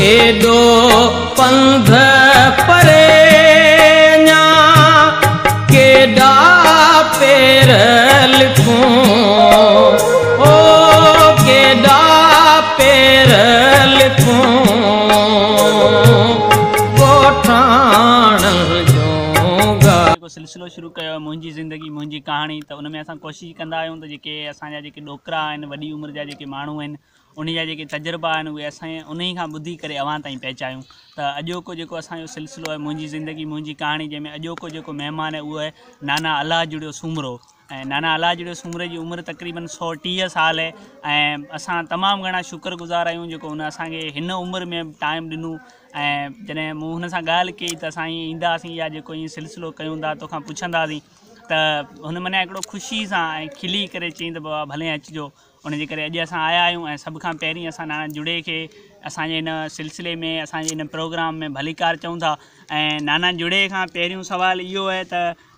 केडो पंध परे न्या केडा पेर लिखूं ओ केडा पेर लिखूं सिलसिलो शुरू किया मुंहिंजी ज़िंदगी मुंहिंजी कहानी। तो उनमें असां कोशिशि कंदा आहियूं त जेके असांजा जेके ॾोकरा आहिनि वॾी उमिरि जा जेके माण्हू आहिनि उन जा जेके तजुर्बा आहिनि उहे असां उन खां ॿुधी करे अव्हां ताईं पहुचायूं। त अॼोको जेको असांजो सिलसिलो आहे मुंहिंजी ज़िंदगी मुंहिंजी कहानी, जंहिंमें अॼोको जेको महिमान आहे उहो आहे नाना अलाह जुड़ियो सूमरो। ऐं नाना अलाह जुड़ियो सूमरे जी उमिरि तक़रीबन 130 साल आहे ऐं असां तमामु घणा शुक्रगुज़ार आहियूं जेको उन असांखे हिन उमिरि में टाइम ॾिनो। ऐं जॾहिं मूं हुन सां ॻाल्हि कई त असां ईअं ईंदासीं या जेको ईअं सिलसिलो कयूं था तोखां पुछंदासीं त हुन माना हिकिड़ो ख़ुशी सां ऐं खिली करे चईं त बाबा भले अचिजो। उनजे करे अॼु असां आया आहियूं ऐं सभ खां पहिरीं असां नाना जुड़े खे असांजे हिन सिलसिले में असांजे हिन प्रोग्राम में भलीकार चऊं था। ऐं नाना जुड़े खां पहिरियों सुवालु इहो आहे त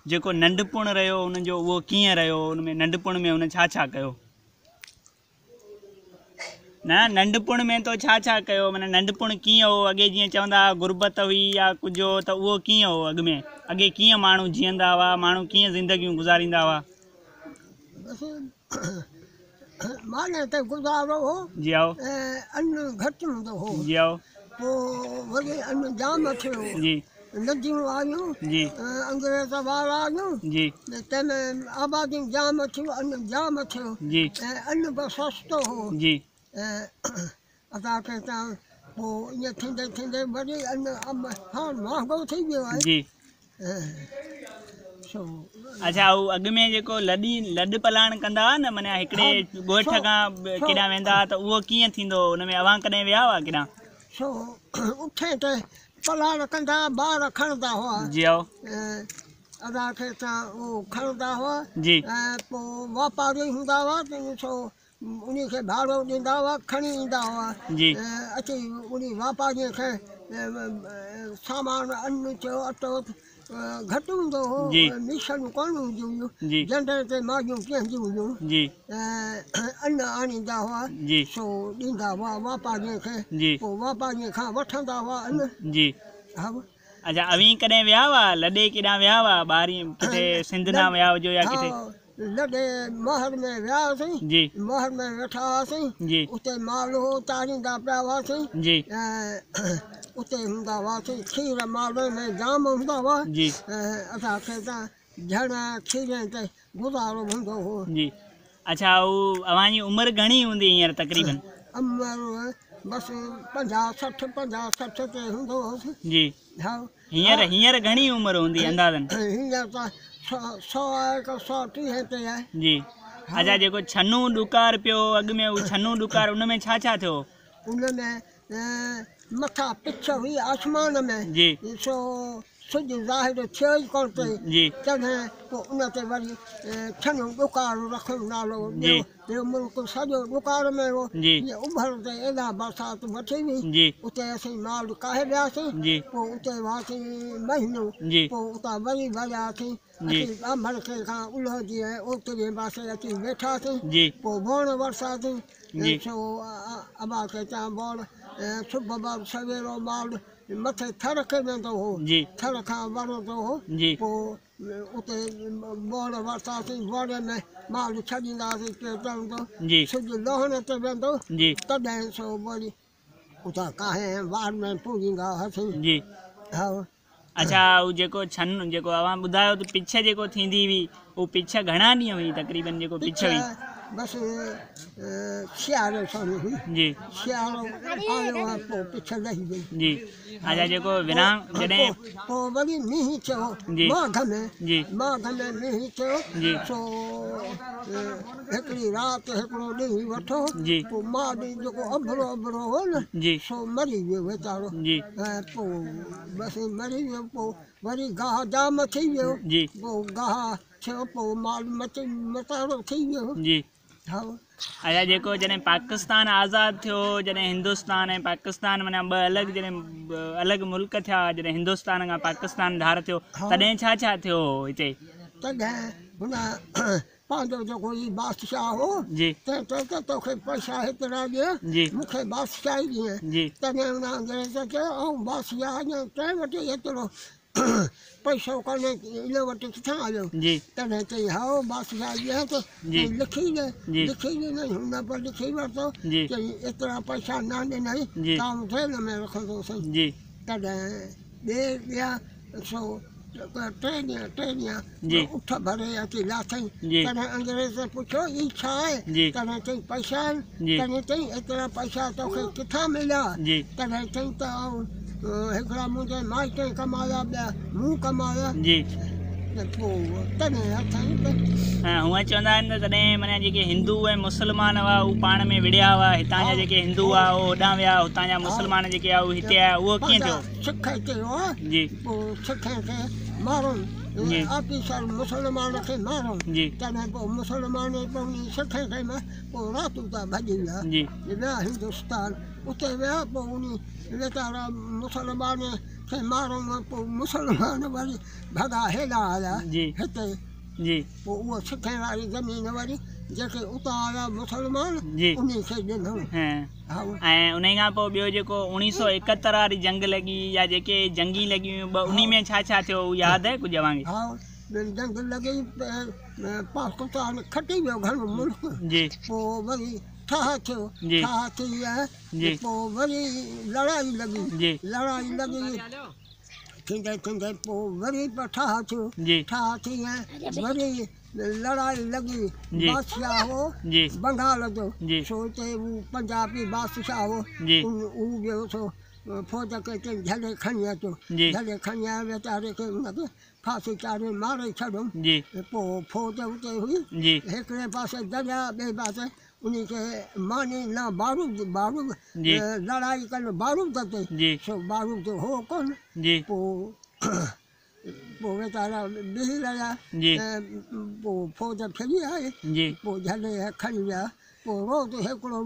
जेको नंढपण रहियो उनजो उहो कीअं रहियो, उनमें नंढपण में उन छा छा कयो? न नंढपण में तो छा छा कयो, माना नंढपण कीअं हो? अॻे जीअं चवंदा गुरबत हुई या कुझु हो त उहो कीअं हो? अॻ में अॻे कीअं माण्हू जीअंदा हुआ, माण्हू कीअं ज़िंदगियूं गुज़ारींदा हुआ? माने ते गुज़ारो हो जी आओ अन्न घटि हूंदो हो जी आओ पोइ वरी अन्न जाम थियो जी नदियूं आयूं जी अंग्रेज़ वारा आयूं जी तंहिंमें आबादी जाम थियो अन्न जाम थियो जी ऐं अन्न बि सस्तो हो जी असांखे त पोइ ईअं थींदे थींदे वरी अन्न हाणे महांगो थी वियो आहे जी। अच्छा उहो अॻ में जेको लॾ पलाण कंदा हुआ न, माना हिकिड़े ॻोठ खां केॾांहुं वेंदा हुआ त उहो कीअं थींदो? हुन में अव्हां कॾहिं विया हुआ केॾांहुं? सो उथे ते पलाण कंदा ॿार खणंदा हुआ जी आओ असांखे त उहो खणंदा हुआ जी ऐं पोइ वापारी हूंदा हुआ त सो उन खे भाड़ो ॾींदा हुआ खणी ईंदा हुआ जी अची उन वापारीअ खे सामान अन्न थियो अटो घटि हूंदो हो मिशनूं कोन हूंदियूं हुयूं झंडे ते मायूं पीअंदियूं हुयूं अन्न आणींदा हुआ सो ॾींदा हुआ वापारीअ खे पोइ वापारीअ खां वठंदा हुआ अन्न जी। हा अच्छा अवी कॾहिं विया हुआ लॾे केॾांहुं विया हुआ ॿाहिरि किथे सिंध ना विया हुजो या किथे? लॾे महर में विया हुआसीं जी महर में वेठा हुआसीं जी उते माल हो तारींदा पिया हुआसीं जी उते हूंदा हुआसीं खीर माल में जाम हूंदा हुआ जी असांखे त झण खीरनि ते गुज़ारो हूंदो हो जी। अच्छा उहो अव्हांजी उमिरि घणी हूंदी हींअर तक़रीबन? उमिरि बसि 50-60 ते हूंदो हुअसि जी। हा हींअर घणी उमिरि हूंदी अंदाज़न? हींअर त 130 ते आहे जी। अच्छा जेको छन्नू ॾुकार पियो अॻ में उहो छन्नू ॾुकार उन में छा छा थियो? उनमें मथा पिछ हुई आसमान में जी सो सिज ज़ाहिर थियो ई कोन पई जी तॾहिं पोइ उन ते वरी छन्नू ॾुकार रखियो नालो ॿियो मुल्क सॼो ॾुकार में हो ईअं उभर ते एॾा बरसाति वठी हुई जी उते असीं माल काहे वियासीं जी पोइ उते हुआसीं महीनो जी पोइ उतां वरी वियासीं असीं ॿांभर खे खां उलह जी ऐं ओतिरे पासे अची वेठासीं जी पोइ बोण वरिसासीं सो अबा खे चवां बोण सुबुह सवेरो माल मथे थर खे वेंदो हो जी थर खां वरंदो हो जी पोइ उते बोण वरितासीं बोण में माल छॾींदासीं पेटंदो जी सिज लोहण ते वेंदो जी तॾहिं सो वरी उतां काहे वार में पूरींदा हुआसीं जी। हा अच्छा उहो जेको छन जेको अव्हां ॿुधायो त पिछ जेको थींदी हुई उहो पिछ घणा ॾींहं हुई तक़रीबन जेको पिछ हुई? बसि सियारे सां हुई जी सियारो आयो आहे पोइ पिछ लही वई जी। अच्छा जेको विरांग जॾहिं पोइ वरी मींहुं थियो माघ में जी माघ में मींहुं थियो जी सो हिकिड़ी राति हिकिड़ो ॾींहुं वठो जी पोइ मां ॾींहुं जेको अभरो हो न जी सो मरी वियो वीचारो जी ऐं पोइ बसि मरी वियो पोइ वरी गाह जाम थी वियो जी पोइ गाह थियो पोइ माल मतारो थी वियो जी। हाँ अच्छा जेको जॾहिं पाकिस्तान आज़ादु थियो जॾहिं हिंदुस्तान ऐं पाकिस्तान माना ॿ अलॻि जॾहिं अलॻि मुल्क थिया जॾहिं हिंदुस्तान खां पाकिस्तान धार थियो तॾहिं छा छा थियो हिते? तॾहिं हुन पंहिंजो जेको ई बादशाह हो जी त तोखे पैसा हेतिरा ॾिए जी मूंखे बादशाही ॾिए जी तॾहिं हुन अंग्रेज़ चयो ऐं बादशाह अञा कंहिं वटि एतिरो पैसो कोन्हे इन वटि किथां आयो जी तॾहिं चई हाओ बादशाह ॾिए त जी लिखी ॾे जी लिखी ॾिनई हुन पर लिखी वरितो जी चई एतिरा पैसा न ॾिनई जी काम जेल में रखंदोसीं जी तॾहिं ॿिया सो टे ॾींहं जी उठ भरे अची लाथई जी तॾहिं अंग्रेज़ पुछियो ई छा आहे जी तॾहिं चई पैसा आहिनि जी तॾहिं चई एतिरा पैसा तोखे किथां मिलिया जी तॾहिं चई त हिकिड़ा मुंहिंजे माइटनि कमाया ॿिया मूं कमाया जी त पोइ तॾहिं अथई हूअं चवंदा आहिनि त तॾहिं माना जेके हिंदू ऐं मुस्लमान हुआ उहे पाण में विड़िया हुआ हितां जा जेके हिंदू हुआ उहे होॾां विया हुतां जा मुस्लमान जेके आहे उहे हिते आया उहो कीअं थियो सिख हिते हुआ जी पोइ सिख खे मारूं जी ऑफिसर मुस्लमान खे मारूं जी तॾहिं पोइ मुस्लमान पोइ सिख खे पोइ राति था भॼी विया जी विया हिंदुस्तान उते विया पोइ उन वीचारा मुस्लमान खे मारूं पोइ मुस्लमान वरी भॻा हेॾा आया जी हिते जी पोइ उहा सिखण वारी ज़मीन वरी जेके उतां आया मुस्लमान जी उन खे ॾिनऊं हा ऐं उन खां पोइ ॿियो जेको 1971 वारी जंग लॻी या जेके जंगी लॻियूं उन में छा छा थियो यादि आहे कुझु अवांखे हा जंग लॻी पाकिस्तान खटी वियो घणो मुल्क जी पोइ वरी ठाह थियो जी ठाह थी जी पोइ वरी लड़ाई लॻी जी लड़ाई लॻी थींदे थींदे पोइ वरी ठाह थियो जी ठाह थी वरी लड़ाई लॻी जी बादशाह हो जी बंगाल जो जी सो हिते हू पंजाबी बादशाह हो जी हू ॿियो सो फौज खे चई झले खणी अचो जी झले खणी आया वीचारे खे हुनखे फांसी चाढ़े मारे छॾियऊं जी पोइ फौज उते हुई जी हिकिड़े पासे दरिया ॿिए पासे उन खे मानी न बारूद बारूद जी लड़ाई कनि बारूद ते जी सो बारूद हो कोन जी पोइ वीचारा बीह रहिया जी पोइ फौज फिरी आई जी पोइ झले खणी विया पोइ रोज़ु हिकिड़ो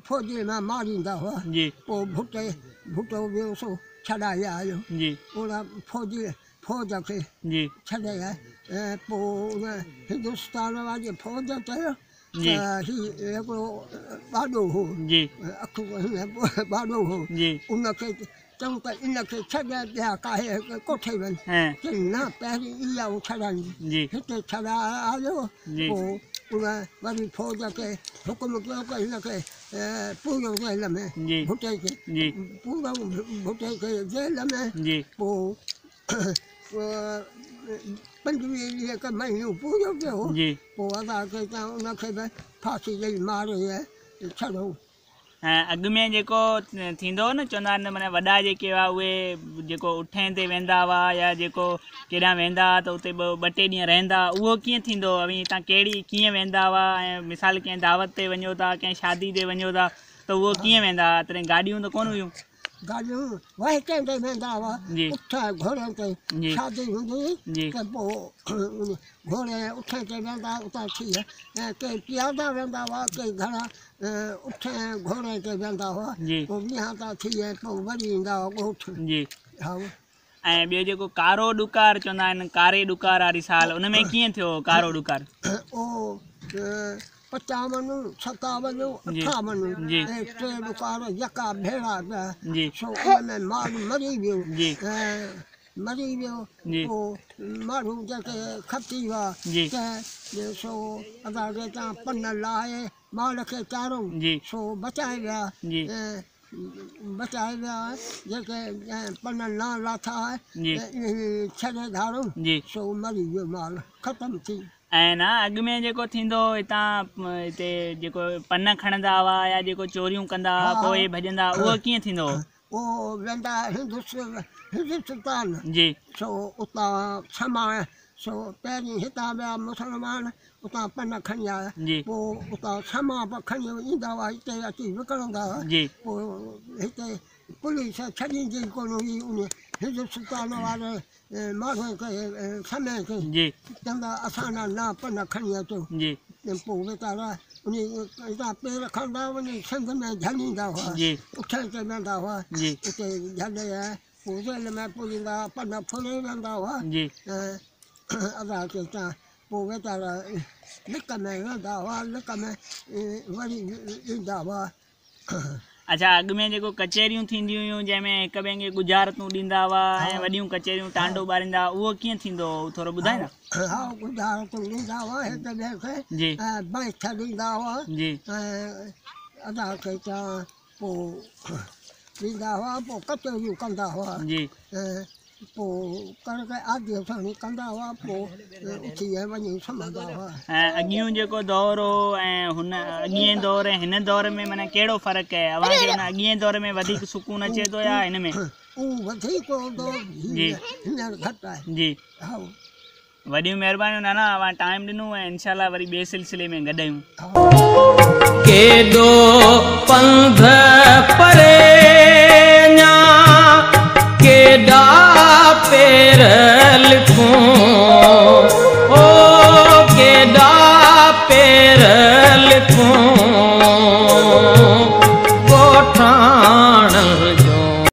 फौजी मां मारींदा हुआ जी पोइ भुटो ॿियो सो छॾाए आयो जी उन फौज खे जी छॾे ऐं पोइ उन हिंदुस्तान वारी फौज चयो जी हिकिड़ो ॾाढो हो जी अखि ॾाढो हो जी उनखे चऊं त इनखे छॾे ॿिया काहे कोठे वञ चई न पहिरीं इहा छॾाई जी हिते छॾाए आयो जी पोइ उन वरी फौज खे हुकुम कयो त हिनखे पूरो जेल में जी भुटे खे जी पूरो भुटे खे जेल में जी पोइ 25 महीनूं पूरो कयो जी पोइ असांखे त उनखे बि फांसी ॾेई मारे छॾियो ऐं अॻु में जेको थींदो हो न चवंदा आहिनि माना वॾा जेके हुआ उहे जेको उठे ते वेंदा हुआ या जेको केॾांहुं वेंदा हुआ त उते ॿ टे ॾींहं रहंदा हुआ उहो कीअं थींदो हुओ तव्हां कहिड़ी कीअं वेंदा हुआ ऐं मिसाल कंहिं दावत ते वञो था कंहिं शादी ते वञो था त उहो कीअं वेंदा हुआ तॾहिं गाॾियूं त कोन हुयूं गाॾियूं वहिकल ते वेंदा हुआ जी उठ घोड़े ते जी शादी हूंदी जी त पोइ घोड़े उठ ते वेंदा उतां थी ऐं के पियादा वेंदा हुआ के घणा उठ घोड़े ते वेंदा हुआ जी पोइ ॿिया था थी पोइ वरी ईंदा हुआ ॻोठ जी हा ऐं ॿियो जेको कारो ॾुकार चवंदा आहिनि कारे ॾुकार वारी साल उन में कीअं थियो कारो ॾुकार 55 57 58 जी ऐं 3 ॾुकार यका भेड़ा पिया जी सो उन में माण्हू मरी वियो जी मरी वियो जी पोइ माण्हू जेके खपी विया जी त सो असांखे तव्हां पन लाहे माल खे चाढ़ूं जी सो बचाए विया जी बचाए विया जेके पन न लाथा जी छॾे धारूं जी सो मरी वियो माल ख़तमु थी ऐं न अॻु में जेको थींदो हितां हिते जेको पन खणंदा हुआ या जेको चोरियूं कंदा हुआ पोइ भॼंदा उहो कीअं थींदो हो उहो वेंदा हिंदुस्तान जी सो उतां क्षमा सो पहिरीं हितां विया मुस्लमान उतां पन खणी आया जी पोइ उतां क्षमा खणी ईंदा हुआ हिते अची विकिणंदा हुआ जी पोइ हिते पुलिस छॾींदी कोन हुई उन हिंदुस्तान वारे माण्हू खे समय खे जी चवंदा असां न पन खणी अचो जी पोइ वीचारा उन हितां पेर खणंदा वञी सिंध में झलींदा हुआ जी उठ ते वेंदा हुआ जी उते झले पोइ जेल में पुॼंदा पन फुले वेंदा हुआ जी असांखे हितां पोइ वीचारा लिक में वेंदा हुआ लिक में वरी ईंदा हुआ। अच्छा अॻु में जेको कचहरियूं थींदियूं हुयूं जंहिंमें हिक ॿिए खे गुजारतूं ॾींदा हुआ ऐं वॾियूं कचहरियूं टांडो ॿारींदा हुआ उहो कीअं थींदो हो थोरो ॿुधाईंदा? हा गुजारतूं ॾींदा हुआ हिक ॿिए खे जी बैंठ ॾींदा हुआ जी अदा कई पोइ ॾींदा हुआ पोइ कचहरियूं कंदा हुआ जी पोइ कर आदि साणी कंदा हुआ पोइ उथी वञी सम्झंदा हुआ। ऐं अॻियूं जेको दौर हो ऐं हुन अॻिए दौर ऐं हिन दौर में माना कहिड़ो फ़र्क़ु आहे? अव्हांखे हुन अॻिए दौर में वधीक सुकून अचे थो या हिन में? वधीक जी घटि आहे। जी हा वॾियूं महिरबानियूं नाना अव्हां टाइम ॾिनो ऐं इंशाल्लाह वरी ॿिए सिलसिले में गॾियूं। केॾो पंध परे